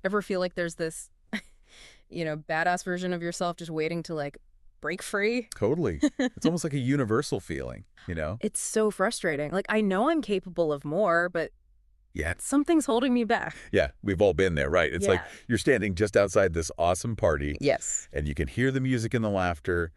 Ever feel like there's this, badass version of yourself just waiting to, like, break free? Totally. It's almost like a universal feeling, you know? It's so frustrating. Like, I know I'm capable of more, but Yeah. something's holding me back. Yeah, we've all been there, right? It's like Yeah. you're standing just outside this awesome party, Yes. and you can hear the music and the laughter,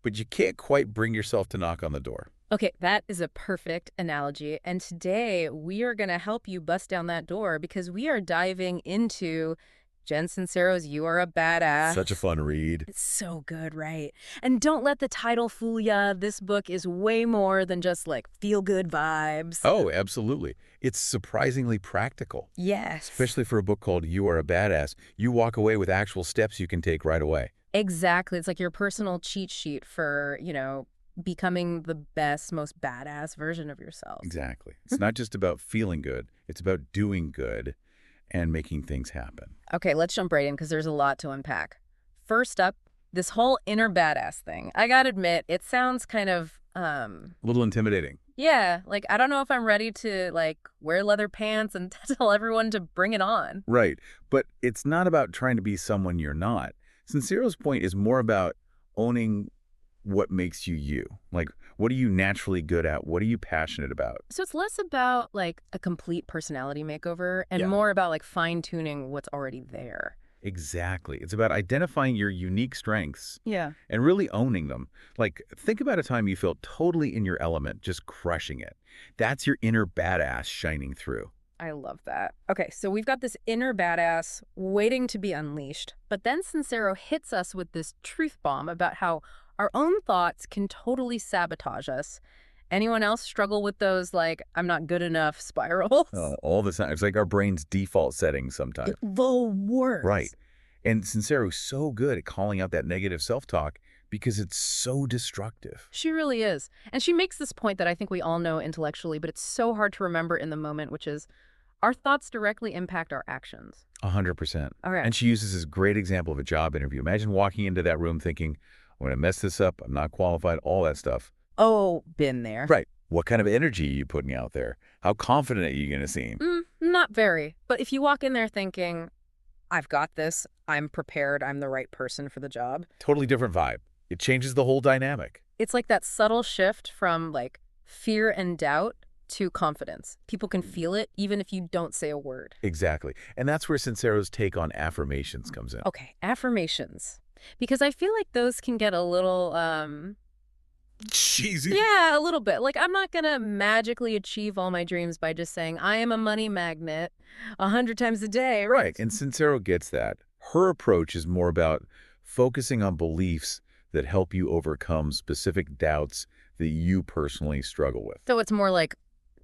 but you can't quite bring yourself to knock on the door. Okay, that is a perfect analogy. And today we are going to help you bust down that door because we are diving into Jen Sincero's You Are a Such a BadAss. fun read. It's so good, right? And don't let the title fool ya. This book is way more than just like feel-good vibes. Oh, absolutely. It's surprisingly practical, Yes. especially for a book called You Are a Badass. You walk away with actual steps you can take right away. Exactly. It's like your personal cheat sheet for, becoming the best, most badass version of yourself. Exactly. It's not just about feeling good. It's about doing good and making things happen. Okay, let's jump right in because there's a lot to unpack. First up, this whole inner badass thing. I gotta admit, it sounds kind of, A little intimidating. yeah, like I don't know if I'm ready to like wear leather pants and tell everyone to bring it on. Right. But it's not about trying to be someone you're not. Sincero's point is more about owning what makes you you. Like, what are you naturally good at? What are you passionate about? So it's less about like a complete personality makeover and Yeah. more about like fine-tuning what's already there. Exactly. It's about identifying your unique strengths Yeah. and really owning them. Like, think about a time you felt totally in your element, just crushing it. That's your inner badass shining through. I love that. Okay, so we've got this inner badass waiting to be unleashed, but then Sincero hits us with this truth bomb about how our own thoughts can totally sabotage us. Anyone else struggle with those, like, I'm not good enough spirals? All the time. It's like our brain's default settings sometimes. The worst. Right. And Sincero's so good at calling out that negative self-talk because it's so destructive. She really is. And she makes this point that I think we all know intellectually, but it's so hard to remember in the moment, which is our thoughts directly impact our actions. 100%. All right. And she uses this great example of a job interview. Imagine walking into that room thinking, I'm going to mess this up, I'm not qualified, all that stuff. Oh, been there. Right. What kind of energy are you putting out there? How confident are you going to seem? Not very. But if you walk in there thinking, I've got this, I'm prepared, I'm the right person for the job, Totally different vibe. It changes the whole dynamic. it's like that subtle shift from like fear and doubt to confidence. People can feel it even if you don't say a word. Exactly. And that's where Sincero's take on affirmations comes in. Okay, affirmations. Because I feel like those can get a little, Cheesy. yeah, a little bit. Like, I'm not going to magically achieve all my dreams by just saying, I am a money magnet 100 times a day. Right. And Sincero gets that. Her approach is more about focusing on beliefs that help you overcome specific doubts that you personally struggle with. So it's more like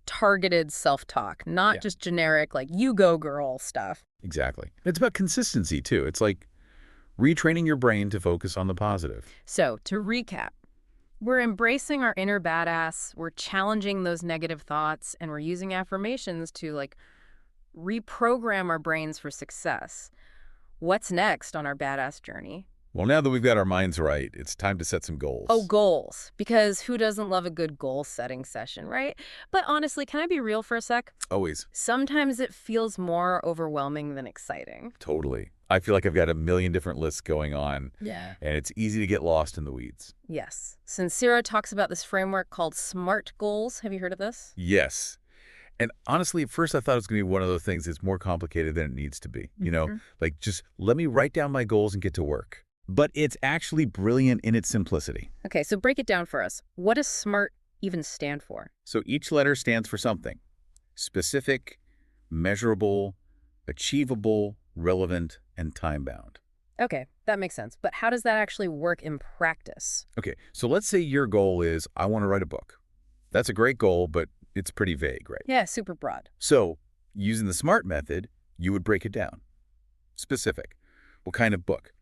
targeted self-talk, not Yeah. just generic, like, you go girl stuff. Exactly. It's about consistency, too. It's like retraining your brain to focus on the positive. So to recap, we're embracing our inner badass, we're challenging those negative thoughts, and we're using affirmations to like reprogram our brains for success. What's next on our badass journey? Well, now that we've got our minds right, it's time to set some goals. Oh, goals. Because who doesn't love a good goal-setting session, right? But honestly, can I be real for a sec? Always. Sometimes it feels more overwhelming than exciting. Totally. I feel like I've got a million different lists going on, Yeah. and it's easy to get lost in the weeds. Yes. Sincero talks about this framework called SMART goals. Have you heard of this? Yes. And honestly, at first I thought it was going to be one of those things that's more complicated than it needs to be. Like just let me write down my goals and get to work. But it's actually brilliant in its simplicity. Okay, so break it down for us. What does SMART even stand for? So each letter stands for something. Specific, measurable, achievable, relevant, and time-bound. Okay, that makes sense. But how does that actually work in practice? Okay, so let's say your goal is, I want to write a book. That's a great goal, but it's pretty vague, right? Yeah, super broad. So using the SMART method, you would break it down. Specific. What kind of book?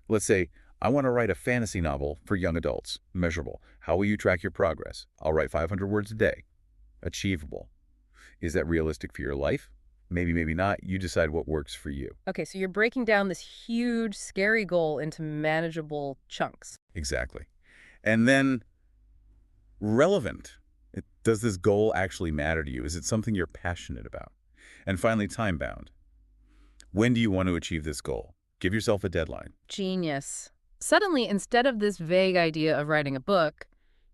Let's say, I want to write a fantasy novel for young adults. Measurable. How will you track your progress? I'll write 500 words a day. Achievable. Is that realistic for your life? Maybe, maybe not. You decide what works for you. Okay, so you're breaking down this huge, scary goal into manageable chunks. Exactly. And then relevant. Does this goal actually matter to you? Is it something you're passionate about? And finally, time-bound. When do you want to achieve this goal? Give yourself a deadline. Genius. Suddenly, instead of this vague idea of writing a book,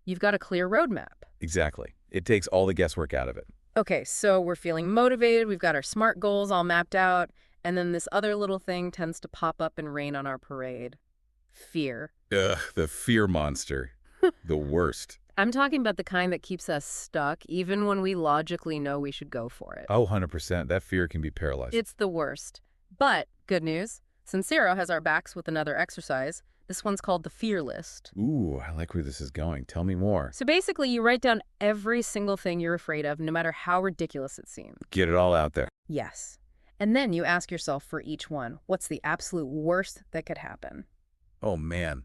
you've got a clear roadmap. Exactly. It takes all the guesswork out of it. Okay, so we're feeling motivated, we've got our SMART goals all mapped out, and then this other little thing tends to pop up and rain on our parade. Fear. Ugh, the fear monster. The worst. I'm talking about the kind that keeps us stuck, even when we logically know we should go for it. Oh, 100%. That fear can be paralyzing. It's the worst. But, good news, Sincero has our backs with another exercise. This one's called the Fear List. Ooh, I like where this is going. Tell me more. So basically, you write down every single thing you're afraid of, no matter how ridiculous it seems. Get it all out there. Yes. And then you ask yourself for each one, what's the absolute worst that could happen? Oh, man.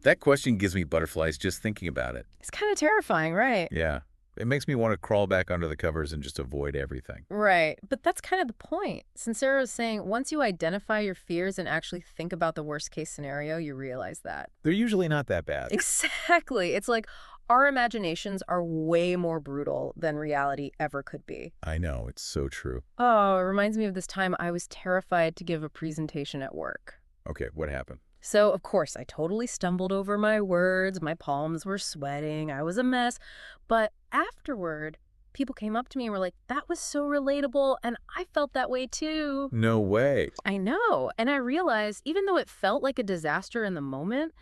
That question gives me butterflies just thinking about it. It's kind of terrifying, right? Yeah. It makes me want to crawl back under the covers and just avoid everything. Right. But that's kind of the point. Sincero is saying once you identify your fears and actually think about the worst case scenario, you realize that. They're usually not that bad. Exactly. It's like our imaginations are way more brutal than reality ever could be. I know. It's so true. Oh, it reminds me of this time I was terrified to give a presentation at work. Okay, what happened? So, of course, I totally stumbled over my words. My palms were sweating. I was a mess. But afterward, people came up to me and were like, that was so relatable. And I felt that way too. No way. I know. And I realized even though it felt like a disaster in the moment,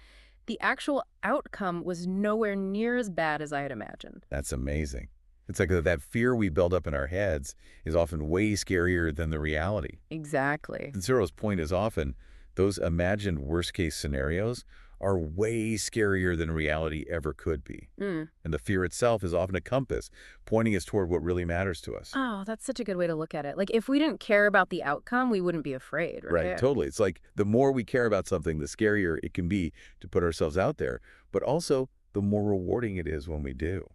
the actual outcome was nowhere near as bad as I had imagined. That's amazing. It's like that fear we build up in our heads is often way scarier than the reality. Exactly. And Cyril's point is often those imagined worst-case scenarios are way scarier than reality ever could be. And the fear itself is often a compass, pointing us toward what really matters to us. Oh, that's such a good way to look at it. Like, if we didn't care about the outcome, we wouldn't be afraid, right? Right, totally. It's like the more we care about something, the scarier it can be to put ourselves out there, but also the more rewarding it is when we do.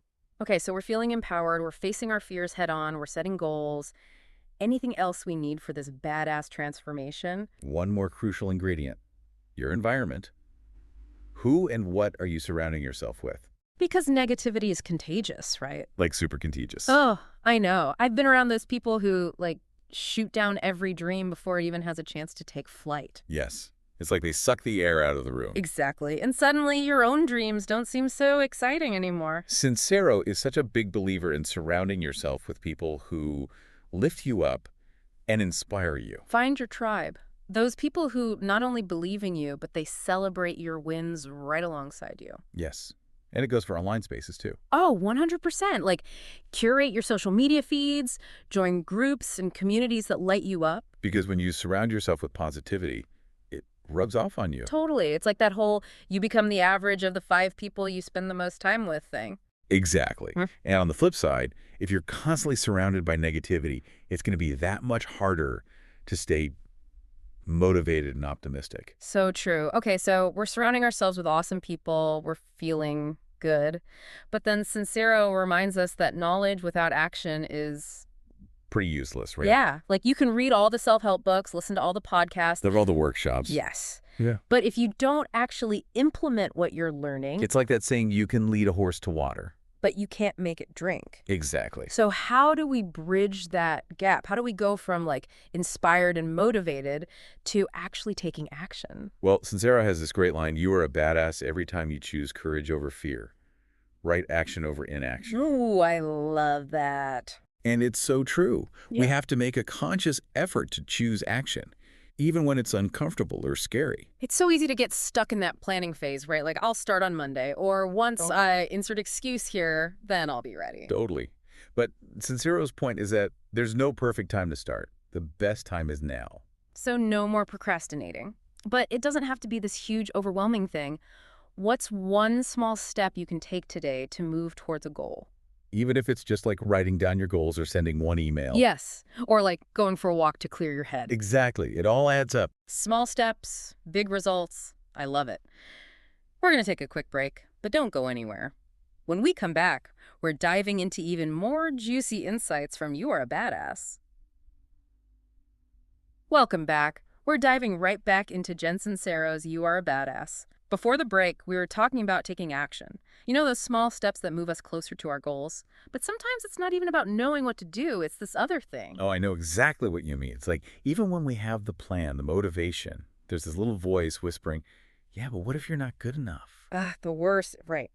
Okay, so we're feeling empowered, we're facing our fears head on, we're setting goals. Anything else we need for this badass transformation? One more crucial ingredient, your environment. Who and what are you surrounding yourself with? Because negativity is contagious, right? Like super contagious. Oh, I know. I've been around those people who, like, shoot down every dream before it even has a chance to take flight. Yes. It's like they suck the air out of the room. Exactly. And suddenly your own dreams don't seem so exciting anymore. Sincero is such a big believer in surrounding yourself with people who lift you up and inspire you. Find your tribe. Those people who not only believe in you, but they celebrate your wins right alongside you. Yes. And it goes for online spaces too. Oh, 100%. Like, curate your social media feeds, join groups and communities that light you up. Because when you surround yourself with positivity, it rubs off on you. Totally. It's like that whole you become the average of the 5 people you spend the most time with thing. Exactly. And on the flip side, if you're constantly surrounded by negativity, it's going to be that much harder to stay motivated and optimistic. So true. Okay, so we're surrounding ourselves with awesome people. We're feeling good. But then Sincero reminds us that knowledge without action is... Pretty useless, right? Yeah. Like, you can read all the self-help books, listen to all the podcasts. They're all the workshops. Yes. Yeah. But if you don't actually implement what you're learning... It's like that saying, you can lead a horse to water. But you can't make it drink. Exactly. So how do we bridge that gap? How do we go from, like, inspired and motivated to actually taking action? Well, Sincero has this great line, you are a badass every time you choose courage over fear, right action over inaction. Ooh, I love that. And it's so true. Yeah. We have to make a conscious effort to choose action, even when it's uncomfortable or scary. It's so easy to get stuck in that planning phase, right? Like, I'll start on Monday, or once I insert excuse here, then I'll be ready. Totally. But Sincero's point is that there's no perfect time to start. The best time is now. So no more procrastinating. But it doesn't have to be this huge, overwhelming thing. What's one small step you can take today to move towards a goal? Even if it's just like writing down your goals or sending one email. Yes. Or like going for a walk to clear your head. Exactly. It all adds up. Small steps, big results. I love it. We're going to take a quick break, but don't go anywhere. When we come back, we're diving into even more juicy insights from You Are a Badass. Welcome back. We're diving right back into Jen Sincero's You Are a Badass. Before the break, we were talking about taking action. You know, those small steps that move us closer to our goals. But sometimes it's not even about knowing what to do, it's this other thing. Oh, I know exactly what you mean. It's like even when we have the plan, the motivation, there's this little voice whispering, yeah, but what if you're not good enough? Ah, the worst. Right.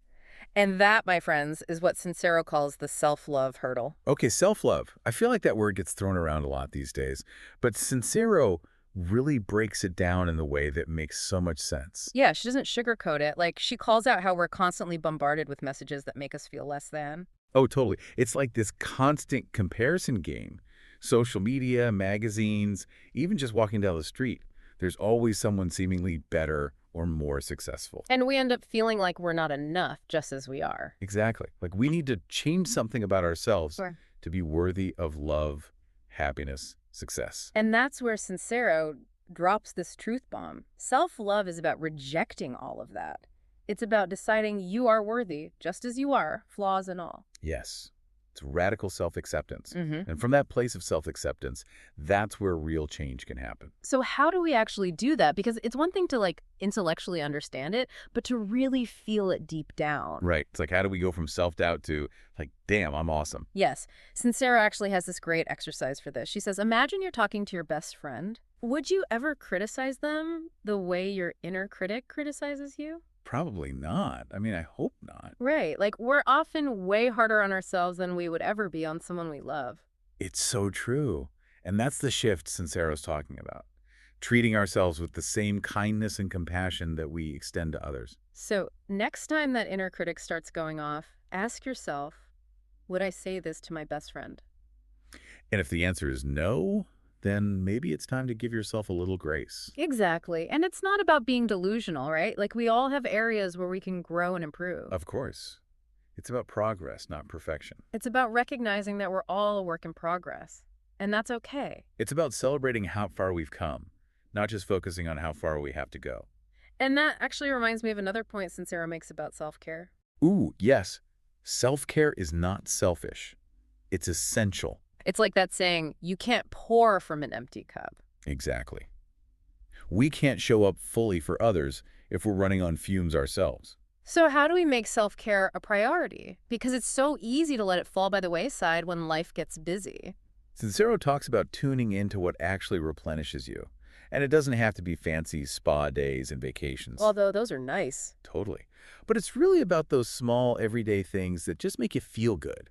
And that, my friends, is what Sincero calls the self-love hurdle. Okay, self-love. I feel like that word gets thrown around a lot these days, but Sincero really breaks it down in the way that makes so much sense. Yeah, she doesn't sugarcoat it. Like, she calls out how we're constantly bombarded with messages that make us feel less than. Oh, totally. It's like this constant comparison game. Social media, magazines, even just walking down the street. There's always someone seemingly better or more successful. And we end up feeling like we're not enough just as we are. Exactly. Like we need to change something about ourselves Sure. to be worthy of love, happiness, success. And that's where Sincero drops this truth bomb. Self-love is about rejecting all of that. It's about deciding you are worthy, just as you are, flaws and all. Yes. It's radical self-acceptance. Mm-hmm. And from that place of self-acceptance, that's where real change can happen. So how do we actually do that? Because it's one thing to like intellectually understand it, but to really feel it deep down. Right. It's like, how do we go from self-doubt to like, damn, I'm awesome? Yes. Sincero actually has this great exercise for this. She says, imagine you're talking to your best friend. Would you ever criticize them the way your inner critic criticizes you? Probably not. I mean, I hope not. Right. Like, we're often way harder on ourselves than we would ever be on someone we love. It's so true. And that's the shift Sincero's talking about. Treating ourselves with the same kindness and compassion that we extend to others. So next time that inner critic starts going off, ask yourself, would I say this to my best friend? And if the answer is no, then maybe it's time to give yourself a little grace. Exactly. And it's not about being delusional, right? Like, we all have areas where we can grow and improve. Of course. It's about progress, not perfection. It's about recognizing that we're all a work in progress. And that's okay. It's about celebrating how far we've come, not just focusing on how far we have to go. And that actually reminds me of another point Sincero makes about self-care. Ooh, yes. Self-care is not selfish. It's essential. It's like that saying, you can't pour from an empty cup. Exactly. We can't show up fully for others if we're running on fumes ourselves. So how do we make self-care a priority? Because it's so easy to let it fall by the wayside when life gets busy. Sincero talks about tuning into what actually replenishes you. And it doesn't have to be fancy spa days and vacations. Although those are nice. Totally. But it's really about those small, everyday things that just make you feel good.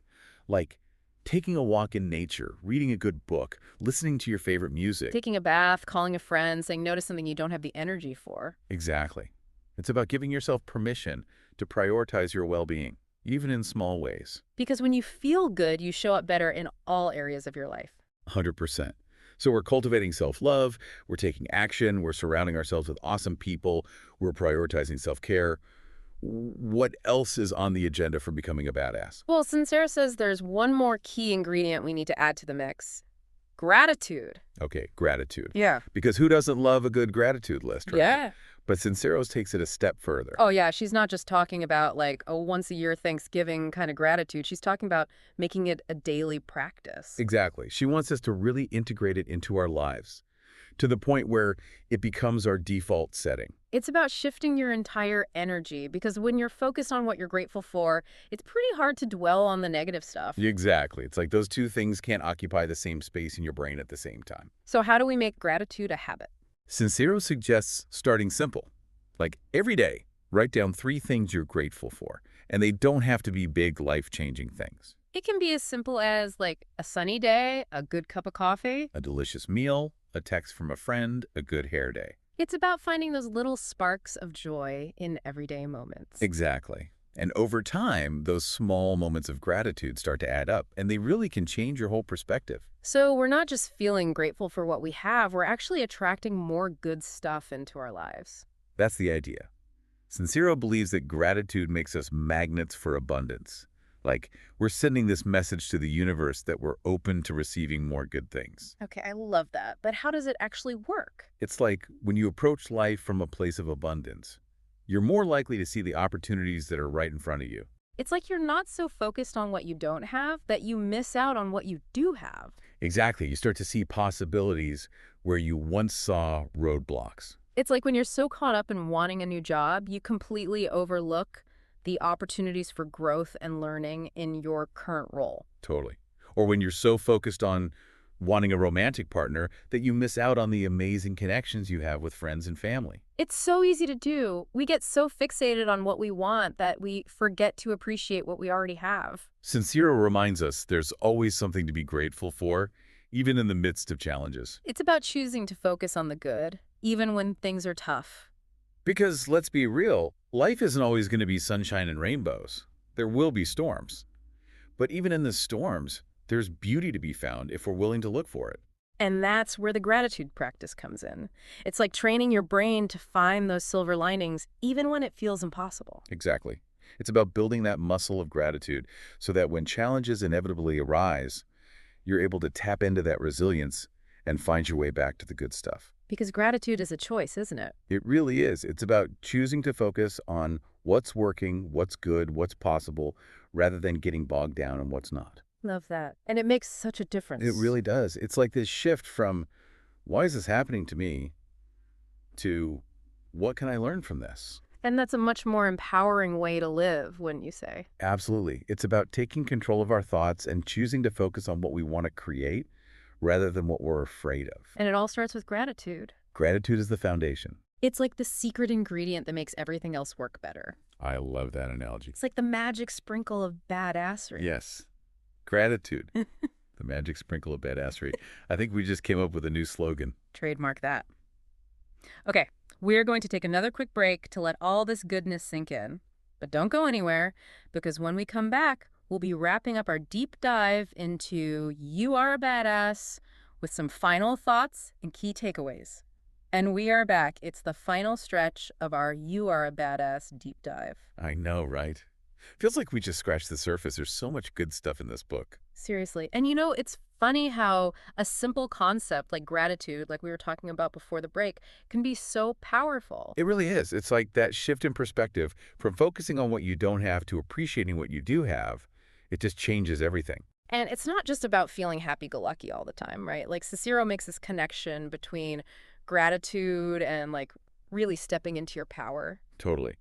Like taking a walk in nature, reading a good book, listening to your favorite music. Taking a bath, calling a friend, saying no to something you don't have the energy for. Exactly. It's about giving yourself permission to prioritize your well-being, even in small ways. Because when you feel good, you show up better in all areas of your life. 100%. So we're cultivating self-love, we're taking action, we're surrounding ourselves with awesome people, we're prioritizing self-care. What else is on the agenda for becoming a badass? Well, Sincero says there's one more key ingredient we need to add to the mix. Gratitude. Okay, gratitude. Yeah. Because who doesn't love a good gratitude list, right? Yeah. But Sincero's takes it a step further. Oh, yeah. She's not just talking about like a once-a-year Thanksgiving kind of gratitude. She's talking about making it a daily practice. Exactly. She wants us to really integrate it into our lives, to the point where it becomes our default setting. It's about shifting your entire energy, because when you're focused on what you're grateful for, it's pretty hard to dwell on the negative stuff. Exactly. It's like those two things can't occupy the same space in your brain at the same time. So how do we make gratitude a habit? Sincero suggests starting simple. Like every day, write down 3 things you're grateful for, and they don't have to be big, life-changing things. It can be as simple as like a sunny day, a good cup of coffee. A delicious meal, a text from a friend, a good hair day. It's about finding those little sparks of joy in everyday moments. Exactly. And over time, those small moments of gratitude start to add up, and they really can change your whole perspective. So we're not just feeling grateful for what we have, we're actually attracting more good stuff into our lives. That's the idea. Sincero believes that gratitude makes us magnets for abundance. Like, we're sending this message to the universe that we're open to receiving more good things. Okay, I love that. But how does it actually work? It's like when you approach life from a place of abundance, you're more likely to see the opportunities that are right in front of you. It's like you're not so focused on what you don't have that you miss out on what you do have. Exactly. You start to see possibilities where you once saw roadblocks. It's like when you're so caught up in wanting a new job, you completely overlook the opportunities for growth and learning in your current role. Totally. Or when you're so focused on wanting a romantic partner that you miss out on the amazing connections you have with friends and family. It's so easy to do. We get so fixated on what we want that we forget to appreciate what we already have. Sincero reminds us there's always something to be grateful for, even in the midst of challenges. It's about choosing to focus on the good, even when things are tough. Because let's be real, life isn't always going to be sunshine and rainbows. There will be storms. But even in the storms, there's beauty to be found if we're willing to look for it. And that's where the gratitude practice comes in. It's like training your brain to find those silver linings, even when it feels impossible. Exactly. It's about building that muscle of gratitude so that when challenges inevitably arise, you're able to tap into that resilience and find your way back to the good stuff. Because gratitude is a choice, isn't it? It really is. It's about choosing to focus on what's working, what's good, what's possible, rather than getting bogged down in what's not. Love that. And it makes such a difference. It really does. It's like this shift from, why is this happening to me, to what can I learn from this? And that's a much more empowering way to live, wouldn't you say? Absolutely. It's about taking control of our thoughts and choosing to focus on what we want to create rather than what we're afraid of. And it all starts with gratitude. Gratitude is the foundation. It's like the secret ingredient that makes everything else work better. I love that analogy. It's like the magic sprinkle of badassery. Yes. Gratitude. The magic sprinkle of badassery. I think we just came up with a new slogan. Trademark that. Okay, we're going to take another quick break to let all this goodness sink in. But don't go anywhere, because when we come back, we'll be wrapping up our deep dive into You Are a Badass with some final thoughts and key takeaways. And we are back. It's the final stretch of our You Are a Badass deep dive. I know, right? Feels like we just scratched the surface. There's so much good stuff in this book. Seriously. And you know, it's funny how a simple concept like gratitude, like we were talking about before the break, can be so powerful. It really is. It's like that shift in perspective from focusing on what you don't have to appreciating what you do have. It just changes everything. And it's not just about feeling happy-go-lucky all the time, right? Like Cicero makes this connection between gratitude and like really stepping into your power. Totally.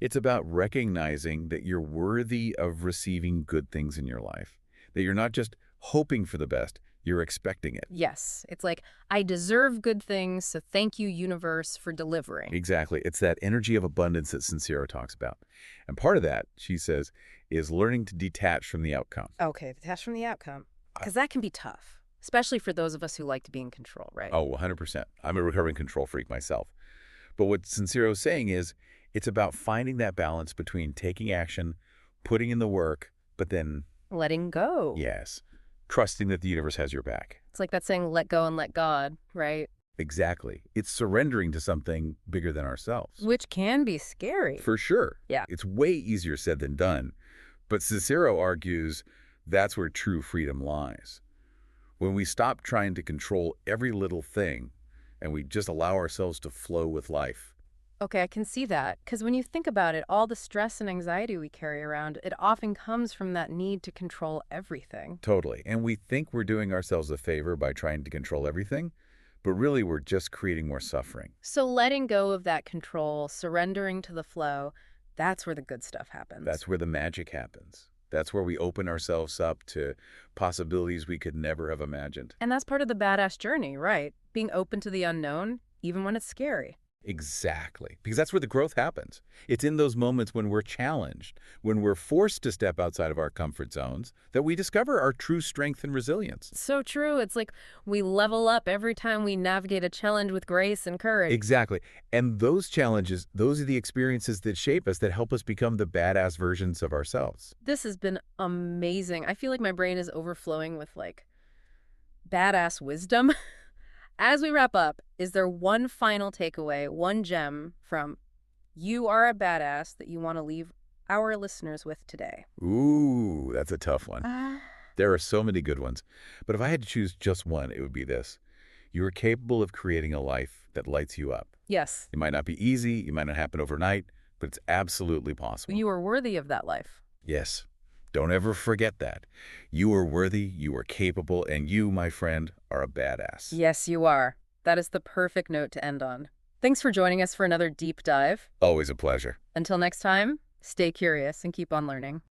It's about recognizing that you're worthy of receiving good things in your life, that you're not just hoping for the best, you're expecting it. Yes, it's like, I deserve good things, so thank you, universe, for delivering. Exactly. It's that energy of abundance that Sincero talks about. And part of that, she says, is learning to detach from the outcome. Okay, detach from the outcome. Because that can be tough, especially for those of us who like to be in control, right? Oh, 100%. I'm a recovering control freak myself. But what Sincero's saying is, it's about finding that balance between taking action, putting in the work, but then, Letting go. yes, trusting that the universe has your back. It's like that saying, let go and let God, right? Exactly. It's surrendering to something bigger than ourselves. Which can be scary. For sure. Yeah. It's way easier said than done. But Sincero argues that's where true freedom lies. When we stop trying to control every little thing and we just allow ourselves to flow with life. Okay, I can see that. Because when you think about it, all the stress and anxiety we carry around, it often comes from that need to control everything. Totally. And we think we're doing ourselves a favor by trying to control everything, but really we're just creating more suffering. So letting go of that control, surrendering to the flow, that's where the good stuff happens. That's where the magic happens. That's where we open ourselves up to possibilities we could never have imagined. And that's part of the badass journey, right? Being open to the unknown, even when it's scary. Exactly. Because that's where the growth happens. It's in those moments when we're challenged, when we're forced to step outside of our comfort zones, that we discover our true strength and resilience. So true. It's like we level up every time we navigate a challenge with grace and courage. Exactly. And those challenges, those are the experiences that shape us, that help us become the badass versions of ourselves. This has been amazing. I feel like my brain is overflowing with like badass wisdom. As we wrap up, is there one final takeaway, one gem from You Are a Badass that you want to leave our listeners with today? Ooh, that's a tough one. There are so many good ones. But if I had to choose just one, it would be this. You are capable of creating a life that lights you up. Yes. It might not be easy, it might not happen overnight, but it's absolutely possible. You are worthy of that life. Yes. Don't ever forget that. You are worthy, you are capable, and you, my friend, are a badass. Yes, you are. That is the perfect note to end on. Thanks for joining us for another deep dive. Always a pleasure. Until next time, stay curious and keep on learning.